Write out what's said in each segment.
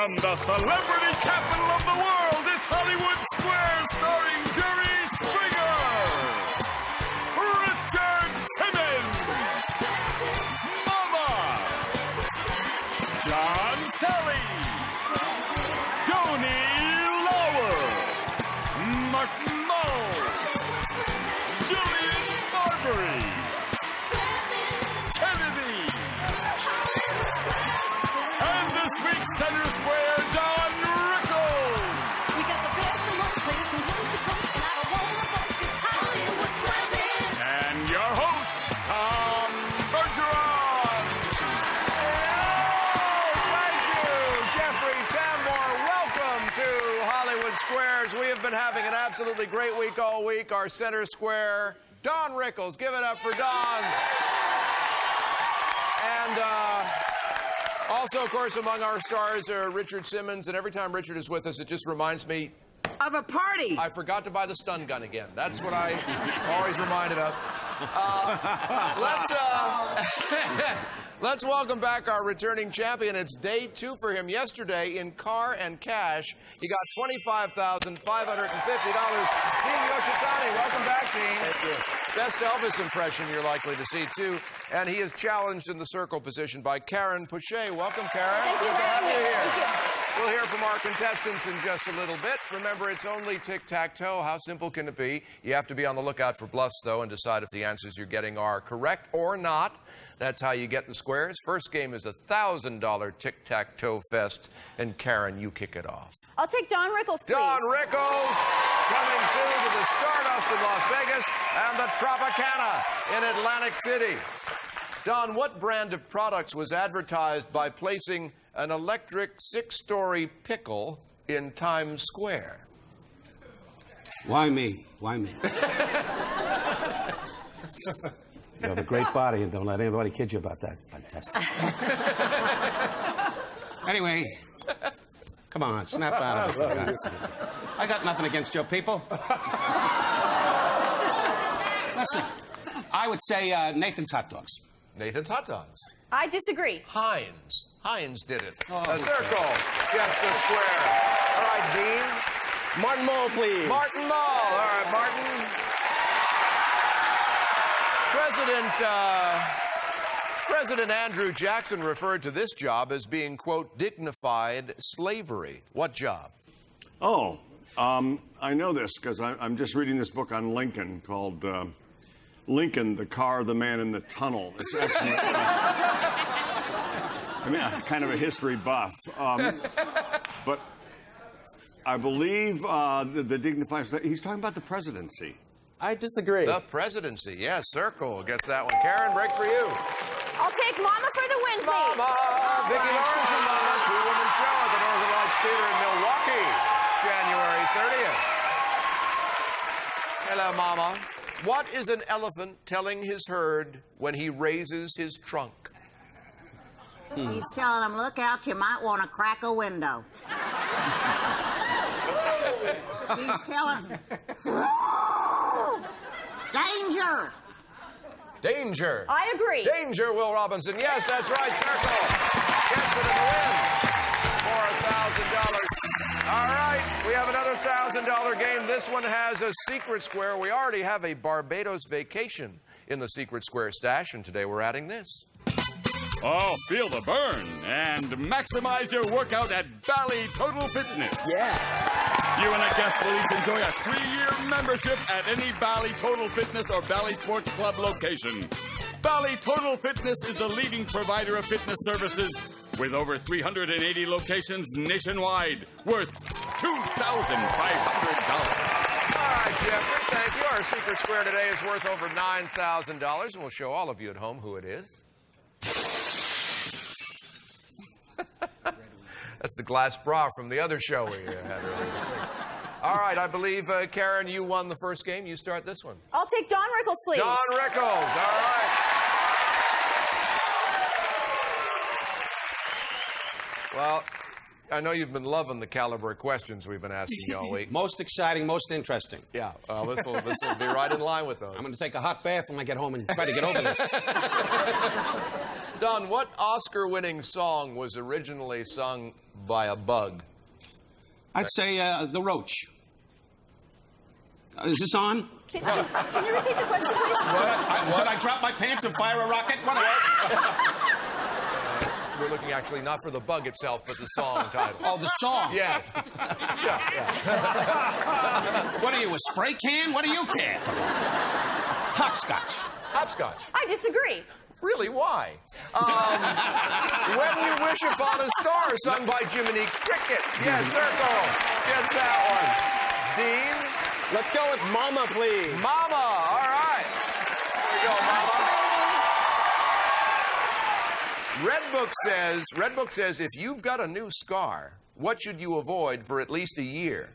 From the celebrity capital of the world, it's Hollywood Squares starring Jerry Springer, Richard Simmons, Mama, John Salley, Tony Lauer, Mull, Jillian Barberie, and this week's Center Square, Don Rickles. We got the best and most players from coast to coast, and I don't want to boast. It's Hollywood Squares. And your host, Tom Bergeron. Thank you, Jeffrey Tambor. Welcome to Hollywood Squares. We have been having an absolutely great week all week. Our Center Square, Don Rickles. Give it up for Don. And also, of course, among our stars are Richard Simmons. And every time Richard is with us, it just reminds me of a party. I forgot to buy the stun gun again. That's what I always reminded of. Let's welcome back our returning champion. It's day 2 for him. Yesterday, in car and cash, he got $25,550. Dean Yoshitani, welcome back, Dean. Thank you. Best Elvis impression you're likely to see, too. And he is challenged in the circle position by Karen Pouchet. Welcome, Karen. Thank you Good to very have you much. here. Thank you. We'll hear from our contestants in just a little bit. Remember, it's only tic-tac-toe. How simple can it be? You have to be on the lookout for bluffs, though, and decide if the answers you're getting are correct or not. That's how you get the squares. First game is a $1,000 tic-tac-toe fest. And Karen, you kick it off. I'll take Don Rickles, please. Don Rickles coming through to the Stardust in Las Vegas and the Tropicana in Atlantic City. Don, what brand of products was advertised by placing an electric 6-story pickle in Times Square? Why me? Why me? You have a great body, and don't let anybody kid you about that. Fantastic. Anyway, come on, snap out of it. I got nothing against your people. Listen, I would say Nathan's Hot Dogs. Nathan's Hot Dogs. I disagree. Heinz. Heinz did it. Oh, a circle gets the square. All right, Dean. Martin Mull, please. Martin Mull. All right, Martin. President Andrew Jackson referred to this job as being, quote, dignified slavery. What job? Oh, I know this because I'm just reading this book on Lincoln called Lincoln, the Car, the Man in the Tunnel. It's actually, I mean, I'm kind of a history buff. But I believe the dignified, he's talking about the presidency. I disagree. The presidency. Yes, circle gets that one. Karen, break for you. I'll take Mama for the win, please. Mama! Vicki Lawrence and Mama, 2-woman show at the Northern Lights Theater in Milwaukee, January 30th. Hello, Mama. What is an elephant telling his herd when he raises his trunk? He's telling them, look out, you might want to crack a window. He's telling them, danger! Danger. I agree. Danger, Will Robinson. Yes, that's right, circle. Gets it and wins for $1,000. All right, we have another $1,000 game. This one has a secret square. We already have a Barbados vacation in the secret square stash, and today we're adding this. Oh, feel the burn and maximize your workout at Bally Total Fitness. Yeah. You and a guest will each enjoy a 3-year membership at any Bally Total Fitness or Bally Sports Club location. Bally Total Fitness is the leading provider of fitness services with over 380 locations nationwide, worth $2,500. All right, Jeffrey, thank you. Our secret square today is worth over $9,000, and we'll show all of you at home who it is. That's the glass bra from the other show we had earlier this week. All right, I believe, Karen, you won the first game. You start this one. I'll take Don Rickles, please. Don Rickles, all right. Well, I know you've been loving the caliber of questions we've been asking you all week. Most exciting, most interesting. Yeah, this will be right in line with those. I'm going to take a hot bath when I get home and try to get over this. Don, what Oscar-winning song was originally sung by a bug? I'd say The Roach. Is this on? Can you repeat the question, please? Would I drop my pants and fire a rocket? What? We're looking actually not for the bug itself, but the song title. Oh, the song? Yes. Yeah. What are you, a spray can? What do you care? Hopscotch. Hopscotch. I disagree. Really, why? When You Wish Upon a Star, sung by Jiminy Cricket. Yes, Circle. Gets that one. Dean? Let's go with Mama, please. Mama. All right. Here we go, Mama. Red Book says, if you've got a new scar, what should you avoid for at least a year?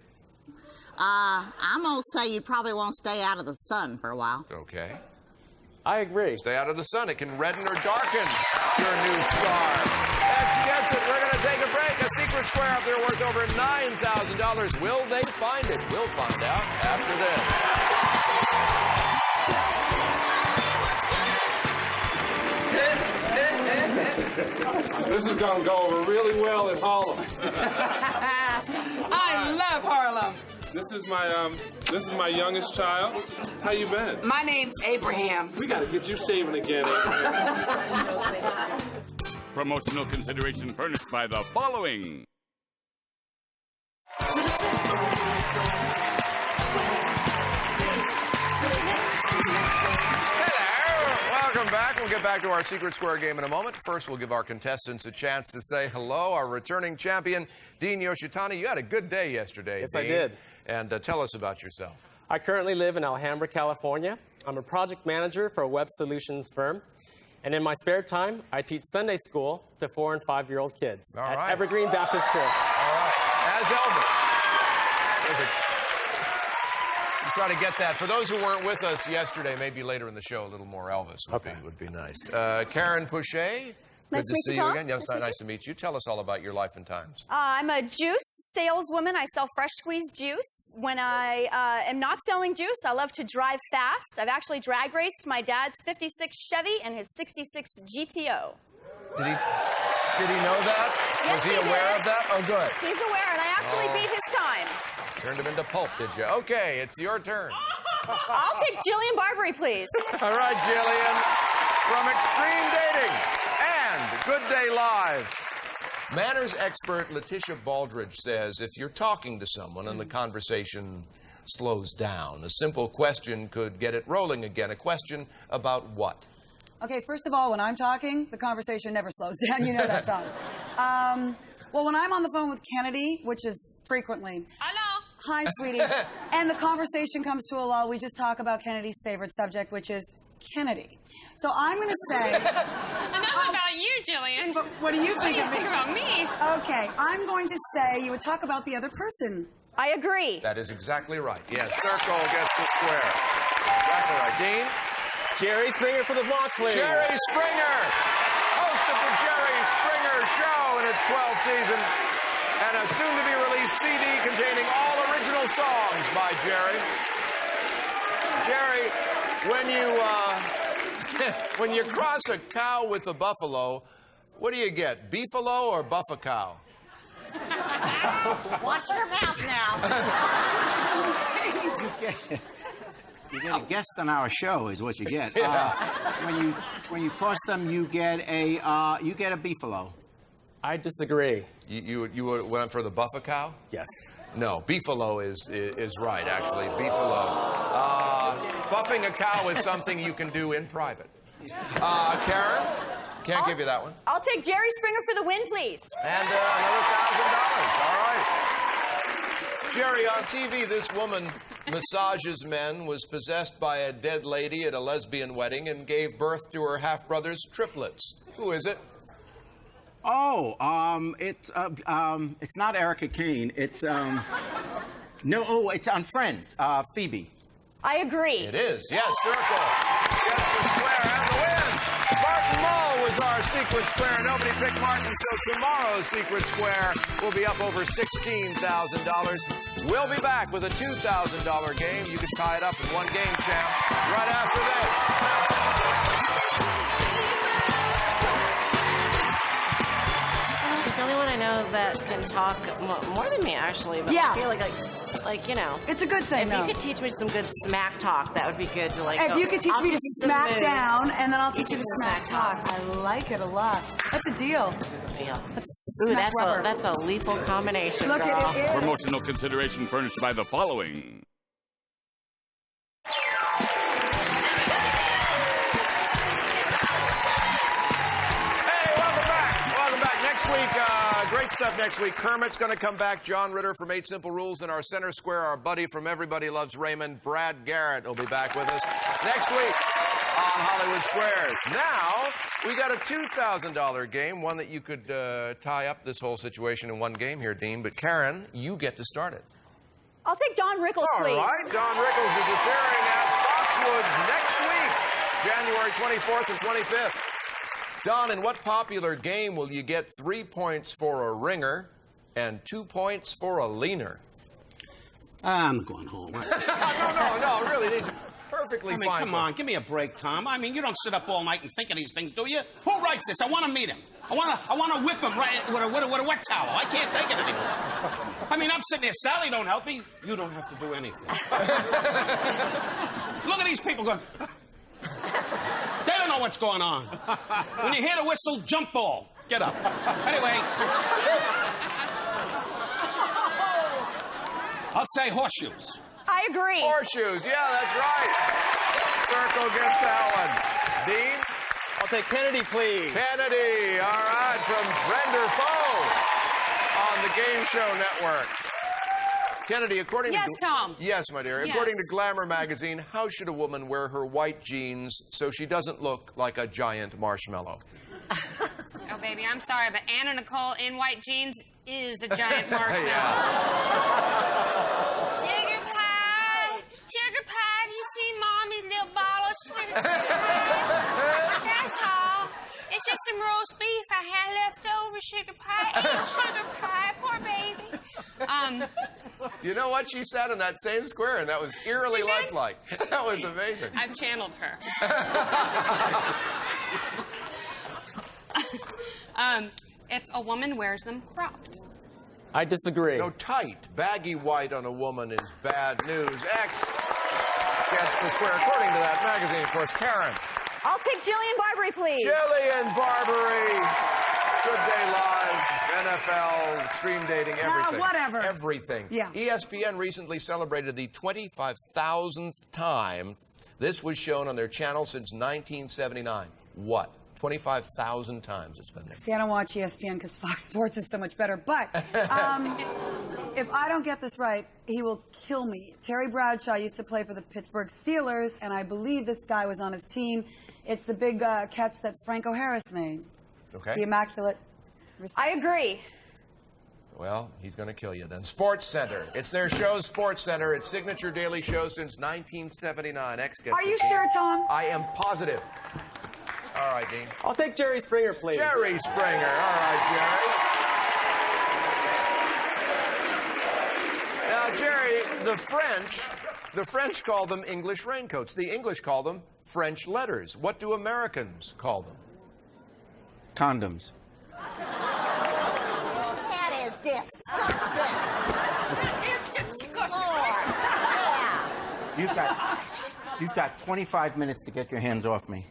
I'm gonna say you probably won't stay out of the sun for a while. Okay. I agree. Stay out of the sun. It can redden or darken your new scar. X gets it. We're going to take a break. A secret square up there worth over $9,000. Will they find it? We'll find out after this. This is going to go over really well in Harlem. I love Harlem. This is my youngest child. How you been? My name's Abraham. We got to get you shaving again, Abraham. Promotional consideration furnished by the following. Welcome back. We'll get back to our Secret Square game in a moment. First, we'll give our contestants a chance to say hello. Our returning champion, Dean Yoshitani. You had a good day yesterday, Yes, Dean. I did. And tell us about yourself. I currently live in Alhambra, California. I'm a project manager for a web solutions firm. And in my spare time, I teach Sunday school to 4- and 5-year-old kids All at right. Evergreen Baptist Church. All right. As Elvis. Try to get that. For those who weren't with us yesterday, maybe later in the show, a little more Elvis would be nice. Karen Pouchet, Nice good to meet see you, you Tom. again. Yes, nice to meet you. Tell us all about your life and times. I'm a juice saleswoman. I sell fresh squeezed juice. When I am not selling juice, I love to drive fast. I've actually drag raced my dad's 56 Chevy and his 66 GTO. Did he know that? Yes, Was he he aware did. of that? Oh, good. He's aware, and I actually beat his time. Turned him into pulp, did you? Okay, it's your turn. I'll take Jillian Barberie, please. All right, Jillian. From Extreme Dating and Good Day Live. Manners expert Letitia Baldridge says if you're talking to someone and the conversation slows down, a simple question could get it rolling again. A question about what? Okay, first of all, when I'm talking, the conversation never slows down. You know that song. Well, when I'm on the phone with Kennedy, which is frequently. Hello. Hi, sweetie. And the conversation comes to a lull, we just talk about Kennedy's favorite subject, which is Kennedy. So I'm going to say... Enough about you, Jillian. But what do you think of me? Think about me. Okay, I'm going to say you would talk about the other person. I agree. That is exactly right. Yes, circle gets the square. Exactly right. Dean? Jerry Springer for the block, please. Jerry Springer, host of the Jerry Springer Show in its 12th season, and a soon-to-be-released CD containing all original songs by Jerry. Jerry, when you cross a cow with a buffalo, what do you get, beefalo or buffa-cow? Watch your mouth now. You get a guest on our show, is what you get. When you cross them, you get a beefalo. I disagree. You went for the buffa-cow? Yes. No, beefalo is right, actually. Beefalo. Buffing a cow is something you can do in private. Karen? Can't give you that one. I'll take Jerry Springer for the win, please. And another $1,000. All right. Jerry, on TV, this woman massages men, was possessed by a dead lady at a lesbian wedding, and gave birth to her half-brother's triplets. Who is it? Oh, it's not Erica Kane. It's it's on Friends. Phoebe. I agree. It is. Yes, circle. Yes, the square and the win. Martin Mull was our Secret Square. Nobody picked Martin, so tomorrow's Secret Square will be up over $16,000. We'll be back with a $2,000 game. You can tie it up in one game, champ, right after this. She's the only one I know that can talk more than me, actually. But Yeah. I feel like, you know. It's a good thing, If though. you could teach me some good smack talk, that would be good to, like... If you could teach me to smack down, and then I'll teach Teach you to smack talk. I like it a lot. That's a deal. Deal. That's Ooh, smack rubber. that's a lethal combination, Look girl. at it. Promotional consideration furnished by the following. Great stuff next week. Kermit's going to come back. John Ritter from 8 Simple Rules in our center square. Our buddy from Everybody Loves Raymond, Brad Garrett, will be back with us next week on Hollywood Squares. Now, we got a $2,000 game, one that you could tie up this whole situation in one game here, Dean. But Karen, you get to start it. I'll take Don Rickles, please. All right. Don Rickles is appearing at Foxwoods next week, January 24th and 25th. Don, in what popular game will you get 3 points for a ringer and 2 points for a leaner? I'm going home. No, really, these are perfectly fine. Come on, give me a break, Tom. I mean, you don't sit up all night and think of these things, do you? Who writes this? I want to meet him. I want to whip him right with a wet towel. I can't take it anymore. I mean, I'm sitting there. Sally don't help me. You don't have to do anything. Look at these people going... They don't know what's going on. When you hear the whistle, jump ball. Get up. Anyway. I'll say horseshoes. I agree. Horseshoes, yeah, that's right. Circle gets that one. Dean? I'll take Kennedy, please. Kennedy, all right, from Friend or Foe on the Game Show Network. Kennedy, according Yes, to... Tom. Yes, my dear. Yes. According to Glamour magazine, how should a woman wear her white jeans so she doesn't look like a giant marshmallow? Oh, baby, I'm sorry, but Anna Nicole in white jeans is a giant marshmallow. Sugar pie, do you see Mommy's little bottle of sugar pie? That's all. It's just some roast beef I had left over, sugar pie. Ain't sugar pie, poor baby. You know what she said in that same square, and that was eerily lifelike. That was amazing. I've channeled her. If a woman wears them cropped. I disagree. No, tight, baggy white on a woman is bad news. X gets the square, according to that magazine, of course. Karen. I'll take Jillian Barberie, please. Jillian Barberie. Good Day Live, NFL, extreme dating, everything. Whatever. Everything. Yeah. ESPN recently celebrated the 25,000th time this was shown on their channel since 1979. What? 25,000 times it's been there. See, I don't watch ESPN because Fox Sports is so much better. But if I don't get this right, he will kill me. Terry Bradshaw used to play for the Pittsburgh Steelers, and I believe this guy was on his team. It's the big catch that Franco Harris made. Okay. The immaculate. I agree. Well, he's going to kill you then. Sports Center. It's their show, Sports Center. Its signature daily show since 1979. X gets Are you the team. sure, Tom? I am positive. All right, Dean. I'll take Jerry Springer, please. Jerry Springer. All right, Jerry. Now, Jerry, the French call them English raincoats. The English call them French letters. What do Americans call them? Condoms. That is disgusting. It's disgusting. You've got 25 minutes to get your hands off me.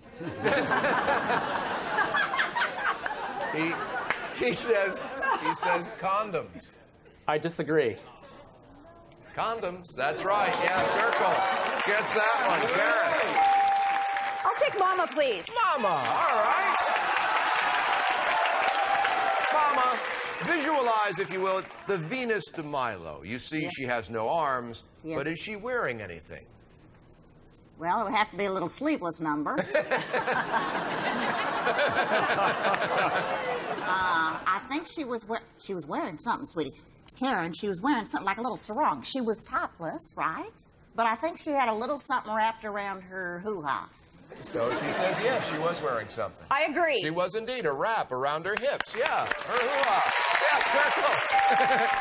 He says condoms. I disagree. Condoms, that's right. Yeah, Circle gets that one. Karen. I'll take Mama, please. Mama, all right. Mama, visualize, if you will, the Venus de Milo. You see, Yes. she has no arms, Yes. but is she wearing anything? Well, it would have to be a little sleeveless number. I think she was wearing something, sweetie. Karen, she was wearing something like a little sarong. She was topless, right? But I think she had a little something wrapped around her hoo-ha. So she says yes, she was wearing something. I agree. She was indeed a wrap around her hips. Yeah. Her hoo-ha. Yeah, circle.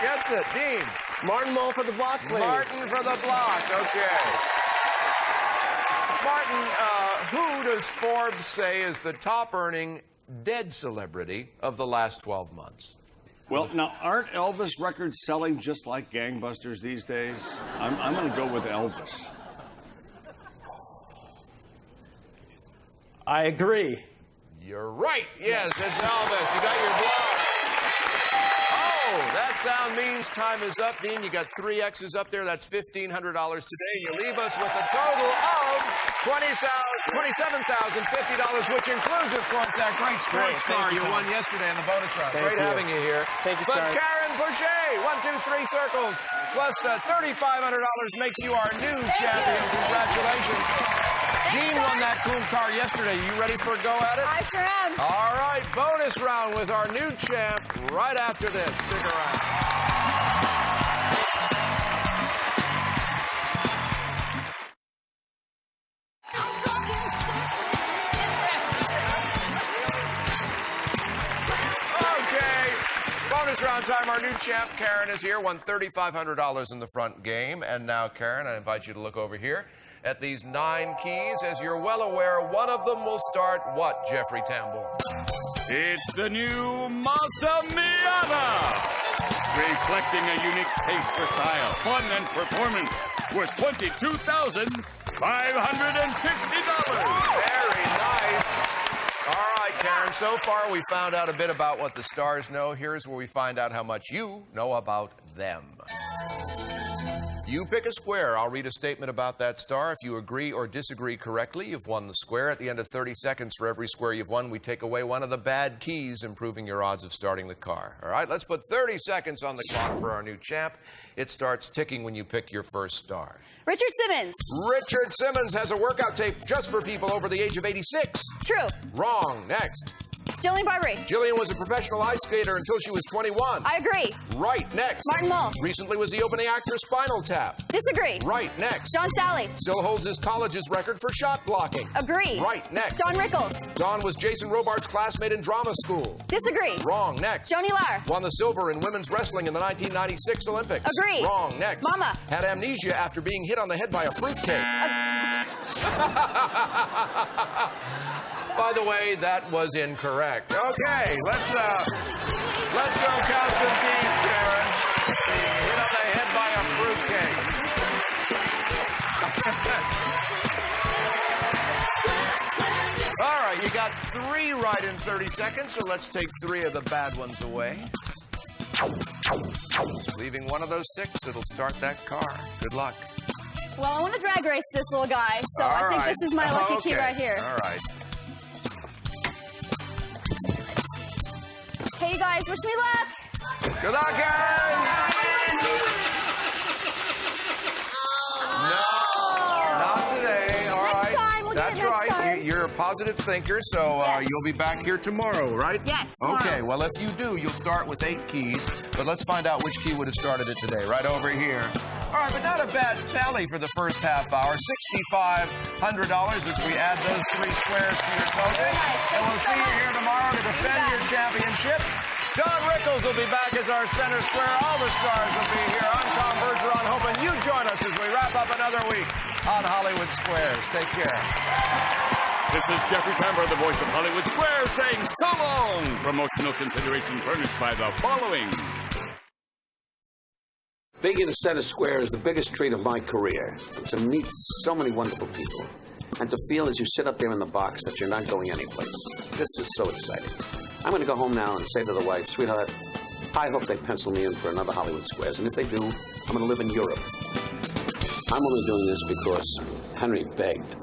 Gets it. Dean. Martin Mull for the block, please. Martin for the block. Okay. Martin, who does Forbes say is the top-earning dead celebrity of the last 12 months? Well, now, aren't Elvis records selling just like gangbusters these days? I'm going to go with Elvis. I agree. You're right. Yes, it's Elvis. You got your block. Oh, that sound means time is up, Dean. You got 3 X's up there. That's $1,500 today. You leave us with a total of $27,050, which includes, of course, that great sports car you won yesterday in the bonus round. Great having you here. Thank you, But sir. Karen Boucher, 1, 2, 3 circles, plus $3,500 makes you our new champion. Congratulations. Dean won that cool car yesterday. You ready for a go at it? I sure am. All right, bonus round with our new champ right after this. Stick around. Okay, bonus round time. Our new champ, Karen, is here. Won $3,500 in the front game. And now, Karen, I invite you to look over here at these 9 keys. As you're well aware, one of them will start what, Jeffrey Tambor? It's the new Mazda Miata, reflecting a unique taste for style, fun, and performance, worth $22,550. Very nice. All right, Karen, so far we found out a bit about what the stars know. Here's where we find out how much you know about them. You pick a square. I'll read a statement about that star. If you agree or disagree correctly, you've won the square. At the end of 30 seconds for every square you've won, we take away one of the bad keys, improving your odds of starting the car. All right, let's put 30 seconds on the clock for our new champ. It starts ticking when you pick your first star. Richard Simmons. Richard Simmons has a workout tape just for people over the age of 86. True. Wrong. Next. Jillian Barberie. Jillian was a professional ice skater until she was 21. I agree. Right. Next. Martin Mull. Recently was the opening act for Spinal Tap. Disagree. Right. Next. John Salley. Still holds his college's record for shot blocking. Agree. Right. Next. Don Rickles. Don was Jason Robart's classmate in drama school. Disagree. Wrong. Next. Joni Lar. Won the silver in women's wrestling in the 1996 Olympics. Agree. Wrong. Next. Mama. Had amnesia after being hit on the head by a fruitcake. By the way, that was incorrect. Okay, let's go count some keys, Karen. Hit on the head by a fruitcake. All right, you got 3 right in 30 seconds, so let's take 3 of the bad ones away. Leaving one of those 6, it'll start that car. Good luck. Well, I want to drag race this little guy, so I think this is my lucky key right here. All right. Hey, you guys, wish me luck. Good luck, Karen! No, not today. All right. Next time, we'll That's get it next right. time. You're a positive thinker, so you'll be back here tomorrow, right? Yes, Okay, tomorrow. well, if you do, you'll start with 8 keys, but let's find out which key would have started it today, right over here. All right, but not a bad tally for the first half hour. $6,500 if we add those 3 squares to your total. And we'll see you here tomorrow to defend your championship. Don Rickles will be back as our center square. All the stars will be here. I'm Tom Bergeron, hoping you join us as we wrap up another week on Hollywood Squares. Take care. This is Jeffrey Tambor, the voice of Hollywood Square, saying so long. Promotional consideration furnished by the following. Being in the center square is the biggest treat of my career. To meet so many wonderful people. And to feel as you sit up there in the box that you're not going anyplace. This is so exciting. I'm going to go home now and say to the wife, sweetheart, I hope they pencil me in for another Hollywood Squares. And if they do, I'm going to live in Europe. I'm only doing this because Henry begged.